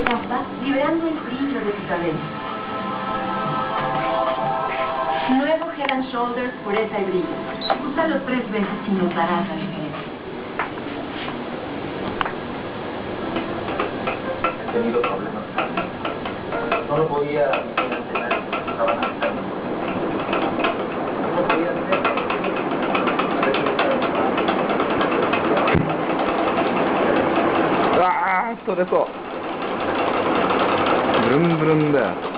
Capa liberando el brillo de tu cabello. Nuevo Head and Shoulders pureza y brillo. Úsalo 3 veces y notarás la diferencia. He tenido problemas. No lo podía entrenar, estaban afectando. No lo podía hacer. 아, 또 됐어. 브름브름 다